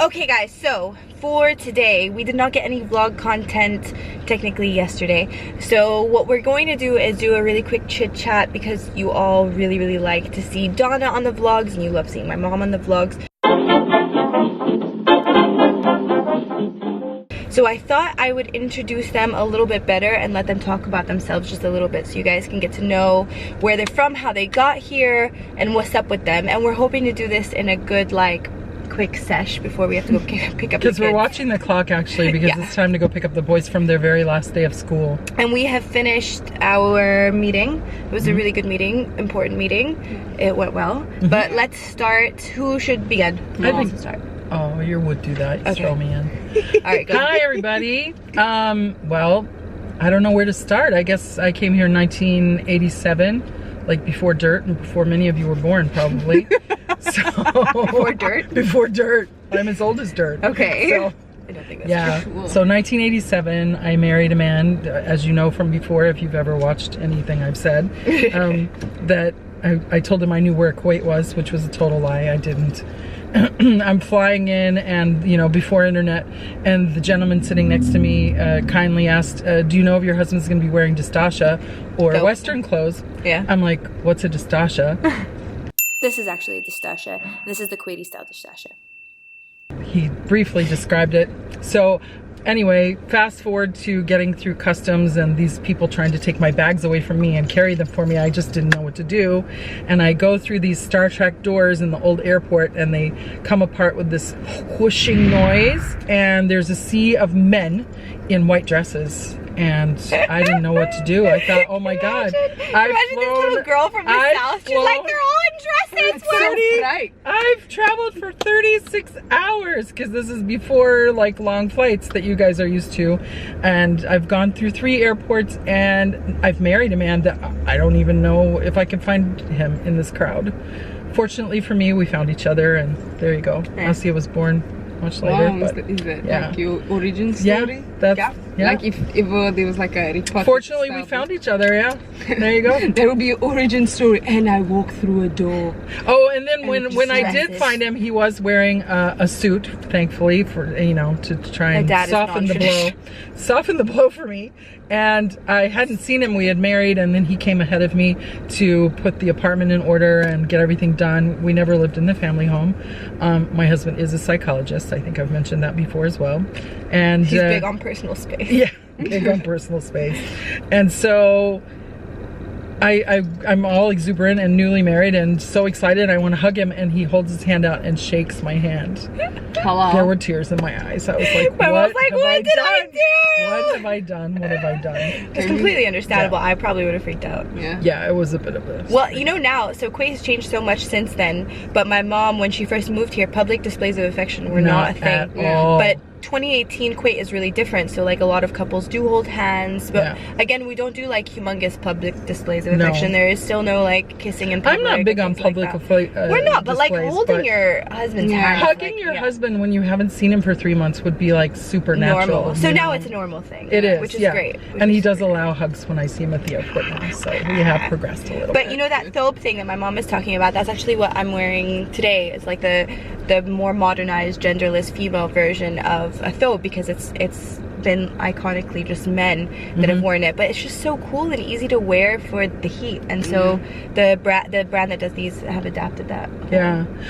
Okay guys, so for today, we did not get any vlog content technically yesterday. So what we're going to do is do a really quick chit chat because you all really like to see Donna on the vlogs and you love seeing my mom on the vlogs. So I thought I would introduce them a little bit better and let them talk about themselves just a little bit so you guys can get to know where they're from, how they got here, and what's up with them. And we're hoping to do this in a good, like, quick sesh before we have to go pick up the kids. Because we're watching the clock actually because it's time to go pick up the boys from their very last day of school. And we have finished our meeting. It was a really good meeting, important meeting. It went well. But let's start. Who should begin? I think start. Oh, you would do that. You throw me in. All right, go. Hi everybody. Well, I don't know where to start. I guess I came here in 1987, like before dirt and before many of you were born probably. So before dirt? Before dirt. I'm as old as dirt. Okay. So, I don't think that's true. So 1987, I married a man, as you know from before, if you've ever watched anything I've said, that I told him I knew where Kuwait was, which was a total lie. I didn't. I'm flying in and, you know, before internet, and the gentleman sitting next to me kindly asked, do you know if your husband's going to be wearing distasha or Western clothes? Yeah. I'm like, what's a distasha? This is actually a distasha. This is the Kuwaiti style distasha. He briefly described it. So anyway, fast forward to getting through customs and these people trying to take my bags away from me and carry them for me. I just didn't know what to do. And I go through these Star Trek doors in the old airport and they come apart with this whooshing noise. And there's a sea of men in white dresses. And I didn't know what to do. I thought, oh my God. Imagine this little girl from the south. She's like, they're all in dresses. I've traveled for 36 hours because this is before like long flights that you guys are used to. And I've gone through 3 airports and I've married a man that I don't even know if I can find him in this crowd. Fortunately for me, we found each other and there you go. Ascia was born much later. Wow, but, is that like your origin story? Yeah. Like if there was like a Harry Potter Fortunately, we found each other, yeah. There you go. There will be an origin story, and I walk through a door. Oh, and then when I did find him, he was wearing a suit, thankfully, for, you know, to try and soften the blow. Soften the blow for me. And I hadn't seen him. We had married, and then he came ahead of me to put the apartment in order and get everything done. We never lived in the family home. My husband is a psychologist. I think I've mentioned that before as well. And he's big on personal space. Yeah, big on personal space. And so I'm all exuberant and newly married and so excited. I want to hug him and he holds his hand out and shakes my hand. Hello. There were tears in my eyes. I was like, what did I do? What have I done? What have I done? It's completely understandable. I probably would have freaked out. Yeah, it was a bit of a... Well, you know now, so Kuwait has changed so much since then, but my mom, when she first moved here, public displays of affection were not a thing. At all. But 2018 Kuwait is really different, so like a lot of couples do hold hands, but again, we don't do like humongous public displays of affection. There is still no like kissing in public. I'm not big on public we're not, but like holding your husband's hand, hugging your husband when you haven't seen him for 3 months would be like supernatural. Normal. So now it's a normal thing. It is, which is great. And he does allow hugs when I see him at the airport now, so we have progressed a little bit. But you know that thobe thing that my mom is talking about, that's actually what I'm wearing today. It's like the more modernized genderless female version of a thobe, because it's been iconically just men that have worn it, but it's just so cool and easy to wear for the heat, and so the brand that does these have adapted that.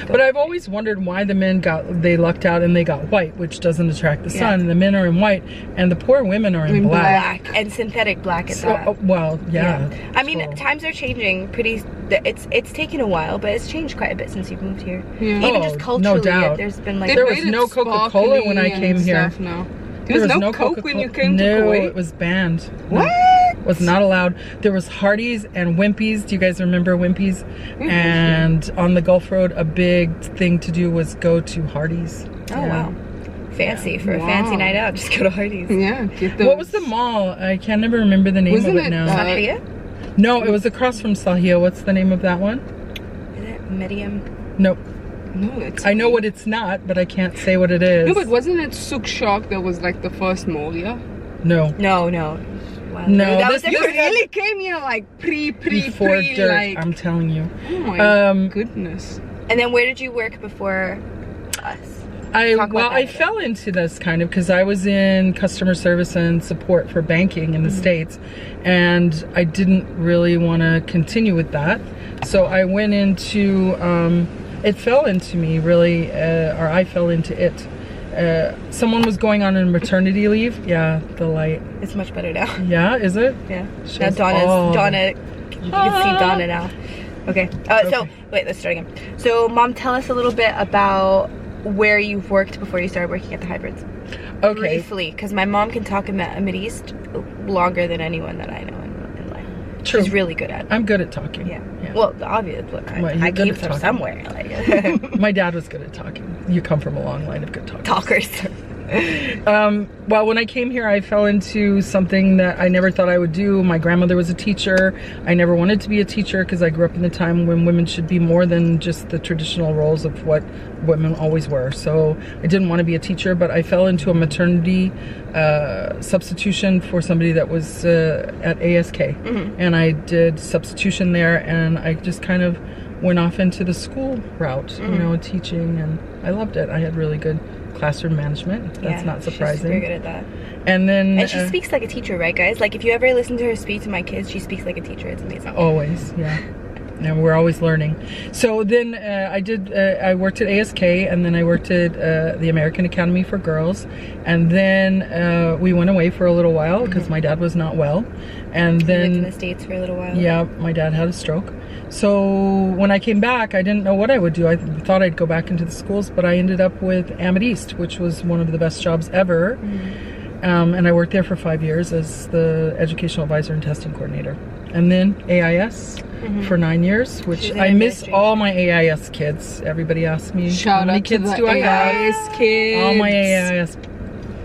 But I've always wondered why the men they lucked out and they got white, which doesn't attract the sun, and the men are in white and the poor women are in black and synthetic black at that. Well, I mean, times are changing pretty. It's taken a while, but it's changed quite a bit since you've moved here. Even just culturally, no doubt. There's been like there was no Coca-Cola when I came here. There was no Coke when you came to Kuwait? No, it was banned. What? It was not allowed. There was Hardee's and Wimpy's. Do you guys remember Wimpy's? And on the Gulf Road, a big thing to do was go to Hardee's. Oh, wow. Fancy for a fancy night out. Just go to Hardee's. Yeah. What was the mall? I can't never remember the name of it now. Ascia? No, it was across from Sahia. What's the name of that one? Is it Medium? Nope. No, it's... I know what it's not, but I can't say what it is. No, but wasn't it Souk Shock that was like the first mall, yeah? No. No. Wow. No, that was you really came here like before dirt, like... I'm telling you. Oh my goodness. And then where did you work before? us. I fell into this kind of because I was in customer service and support for banking in the States, and I didn't really want to continue with that. So I went into, it fell into me really, or I fell into it. Someone was going on a maternity leave. Yeah, the light. It's much better now. Yeah, is it? Yeah. Now Donna, you can see Donna now. Okay. So, wait, let's start again. So, Mom, tell us a little bit about where you've worked before you started working at the Hybrids. Okay. Briefly, because my mom can talk in the Mideast longer than anyone that I know in life. True. She's really good at it. I'm good at talking. Yeah. Well, obviously, look, I came from somewhere. Like. My dad was good at talking. You come from a long line of good talkers. Well, when I came here, I fell into something that I never thought I would do. My grandmother was a teacher. I never wanted to be a teacher because I grew up in the time when women should be more than just the traditional roles of what women always were. So I didn't want to be a teacher, but I fell into a maternity substitution for somebody that was at ASK. And I did substitution there, and I just kind of went off into the school route, you know, teaching, and I loved it. I had really good classroom management. That's not surprising. She's very good at that. And she speaks like a teacher, right, guys? Like, if you ever listen to her speak to my kids, she speaks like a teacher. It's amazing. Always, yeah. And we're always learning. So then I worked at ASK, and then I worked at the American Academy for Girls, and then we went away for a little while because my dad was not well, and then lived in the States for a little while. Yeah, my dad had a stroke. So when I came back, I didn't know what I would do. I thought I'd go back into the schools, but I ended up with Ahmad East, which was one of the best jobs ever. And I worked there for 5 years as the educational advisor and testing coordinator. And then AIS for 9 years, which I miss all my AIS kids. Everybody asks me, how many kids do I have? Kids. All my AIS.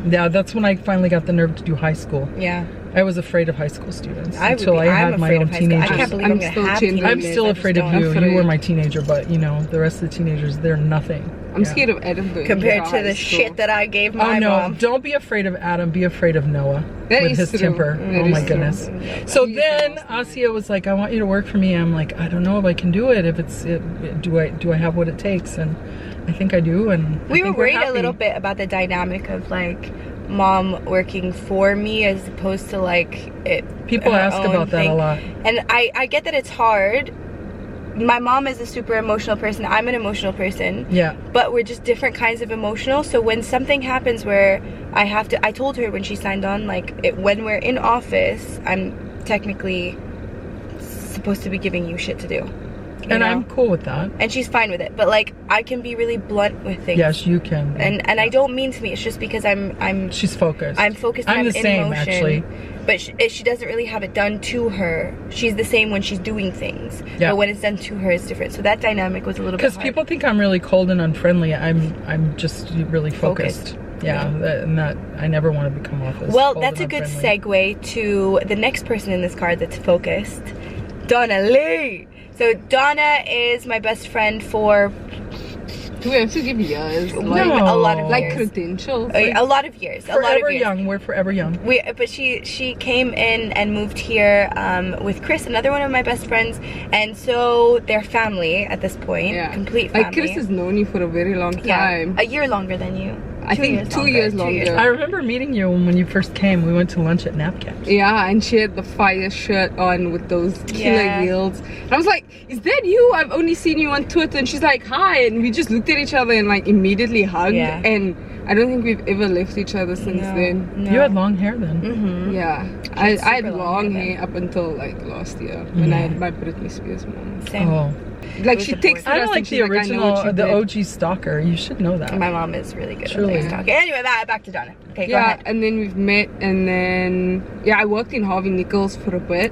Yeah, that's when I finally got the nerve to do high school. Yeah. I was afraid of high school students I'm until I had my own teenagers. I can't believe I'm going to have teenagers. I'm still afraid of you. You were my teenager, but you know, the rest of the teenagers, they're nothing. I'm scared of Adam compared to the shit that I gave my mom. Don't be afraid of Adam. Be afraid of Noah with his temper. That oh my goodness. So then Ascia was like, "I want you to work for me." I'm like, "I don't know if I can do it. If it's do I have what it takes?" And I think I do. And we were worried a little bit about the dynamic of like mom working for me as opposed to like it. People ask about that a lot, and I get that it's hard. My mom is a super emotional person. I'm an emotional person. Yeah. But we're just different kinds of emotional. So when something happens where I told her when she signed on, like when we're in office, I'm technically supposed to be giving you shit to do. And I'm cool with that. And she's fine with it. But like I can be really blunt with things. Yes, you can. And I don't mean to be. It's just because I'm she's focused. I'm focused. I'm the same emotion, actually. But she doesn't really have it done to her. She's the same when she's doing things. Yeah. But when it's done to her, it's different. So that dynamic was a little bit hard. Because people think I'm really cold and unfriendly. I'm just really focused. Yeah, and that I never want to become off as well, cold that's and a good unfriendly. segue to the next person in this card that's focused. Donna, Leigh. So Donna is my best friend for... Do we have to give years? Like, a lot of like years. Credentials? A lot of years. Forever young. We're forever young. But she came in and moved here with Chris, another one of my best friends, and so they're family at this point. Yeah. Complete family. Like Chris has known you for a very long time. Yeah, a year longer than you. I think 2 years longer. I remember meeting you when you first came. We went to lunch at Napcap. Yeah, and she had the fire shirt on with those killer heels. And I was like, is that you? I've only seen you on Twitter. And she's like, hi. And we just looked at each other and like immediately hugged. Yeah. And I don't think we've ever left each other since then. No. You had long hair then. Yeah. I had long hair up until like last year when I had my Britney Spears mom. Same. Oh. Like she texted us. I don't like the original, the OG stalker. You should know that. My mom is really good at stalking. Anyway, back to Donna. Okay, go ahead. And then we've met, and then I worked in Harvey Nichols for a bit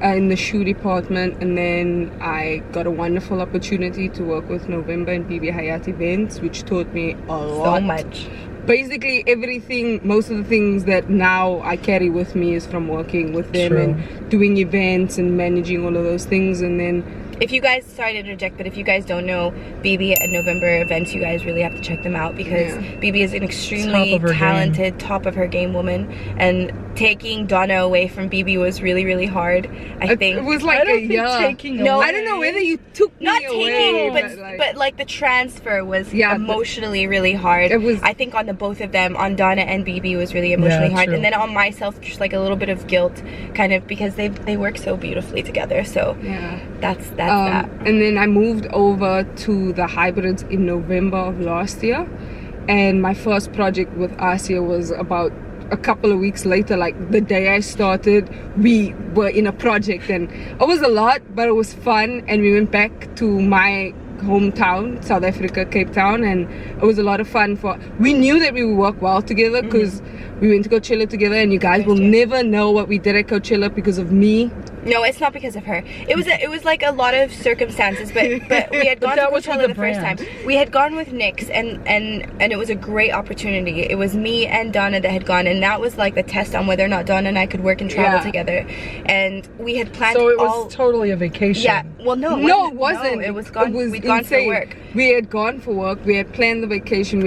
in the shoe department, and then I got a wonderful opportunity to work with November and BB Hayat events, which taught me a lot. So much. Basically everything, most of the things that now I carry with me is from working with them and doing events and managing all of those things. And then if you guys, sorry to interject, but if you guys don't know BB and November events, you guys really have to check them out because BB is an extremely talented, top of her game woman, and taking Donna away from BB was really, really hard. I think it was like I don't a think year. taking No, away. I don't know whether you took me not away, taking, but but like the transfer was Yeah, but emotionally really hard. it was- I think on the both of them, on Donna and BB was really emotionally Yeah, hard, true. and then on myself just like a little bit of guilt, kind of because they work so beautifully together. So yeah. that's that. And then I moved over to the hybrids in November of last year, and my first project with Ascia was about a couple of weeks later. Like the day I started, we were in a project, and it was a lot, but it was fun. And we went back to my hometown, South Africa, Cape Town, and it was a lot of fun. We knew that we would work well together because we went to Coachella together, and you guys will never know what we did at Coachella because of me. No, it's not because of her. It was like a lot of circumstances, but we had gone to that was with Coachella the the first time. brand. We had gone with Nyx, and it was a great opportunity. It was me and Donna that had gone, and that was like the test on whether or not Donna and I could work and travel Yeah. together. And we had planned So it all. was totally a vacation. Yeah. Well, no, No, it wasn't. No, it was gone. It was We'd gone for insane. work. We had gone for work. We had planned the vacation.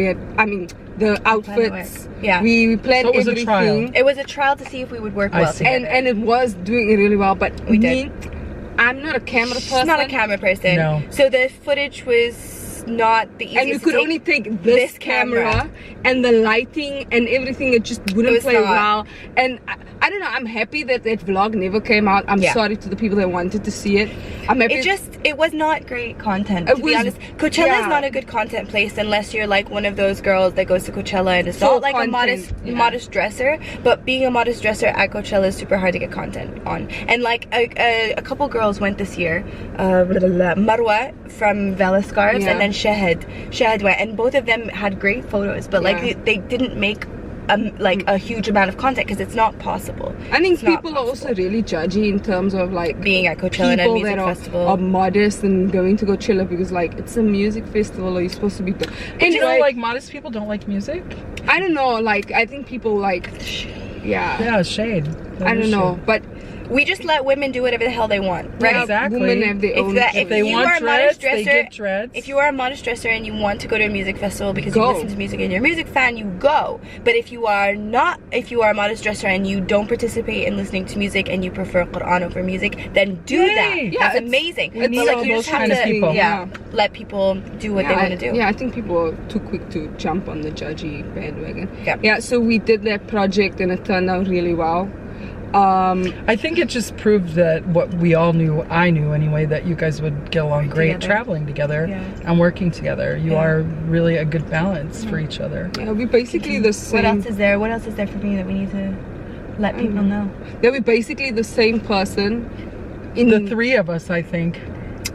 The outfits. Yeah. We planned So it was a everything. trial. It was a trial to see if we would work I well see. together. And it was doing really well. But We did. I'm not a camera person. She's not a camera person. No. So the footage was not the easiest. And we to could take. only take this this camera. camera, and the lighting and everything. It just wouldn't was play not. well. And I don't know. I'm happy that vlog never came out. I'm Yeah. sorry to the people that wanted to see it. I'm happy. It was not great content, It to be was- honest. Coachella is yeah. not a good content place unless you're like one of those girls that goes to Coachella and is Full not like content, a modest yeah. modest dresser, but being a modest dresser at Coachella is super hard to get content on. And like a couple girls went this year, Marwa from Vela Scarves, Yeah. and then Shahed went, and both of them had great photos, but like Yeah. they didn't make a huge amount of content because it's not possible. I think It's not people are also possible. really judgy in terms of like Being at Coachella and a people music that festival. are modest and going to Coachella because like it's a music festival or you're supposed to be. And you know, Anyway, like modest people don't like music. I don't know. Like I think people like, yeah. Yeah, shade. That I is don't know, shade. but We just let women do whatever the hell they want, right? yeah, Exactly. women have their own. If they you want are a modest dreads, they dresser, get dreads. If you are a modest dresser and you want to go to a music festival because Go. you listen to music and you're a music fan, you go. But if you are a modest dresser and you don't participate in listening to music and you prefer Quran over music, then do Yay. that. Yeah, That's it's- amazing. we But need like all you those just have kind of to, people. yeah, let people do what they want to do. Yeah, I think people are too quick to jump on the judgy bandwagon. Yeah. Yeah, so we did that project and it turned out really well. I think it just proved that what we all knew, I knew anyway, that you guys would get along great Together. traveling together Yeah. and working together. You Yeah. are really a good balance for each other. Yeah, we basically the same. What else is there? What else is there for me that we need to let people know? Yeah, we're basically the same person. In The three of us, I think.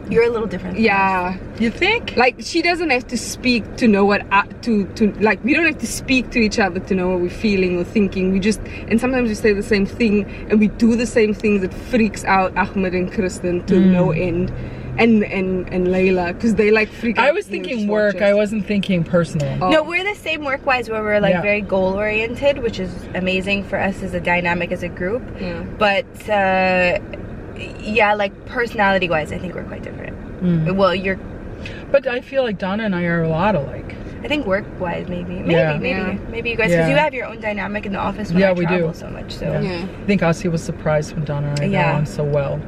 You're a little different. Yeah, You think? like she doesn't have to speak to know what to like. We don't have to speak to each other to know what we're feeling or thinking. We just, and sometimes we say the same thing and we do the same things that freaks out Ahmad and Kristen to no end, and Layla because they like freak out. I was when they thinking just work. watch I us. wasn't thinking personal. Oh. No, we're the same work-wise where we're like Yeah. very goal-oriented, which is amazing for us as a dynamic as a group. Yeah. But yeah, like personality-wise, I think we're quite different. Well, But I feel like Donna and I are a lot alike. I think work-wise, maybe Yeah. maybe you guys, because Yeah. you have your own dynamic in the office when Yeah, I we travel do. so much. So, Yeah. Yeah. I think Ascia was surprised when Donna and I got Yeah. on so well.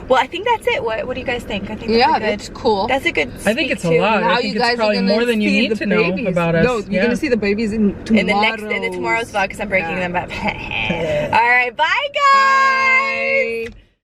well, I think that's it. What do you guys think? I think that's Yeah, a good, that's cool. That's a good. I think speak it's a to. lot. I Now think you it's guys are probably gonna more than you see need the to know babies. about us. No, you're gonna see the babies in In the next tomorrow's vlog because I'm breaking them up. All right, bye guys. Bye.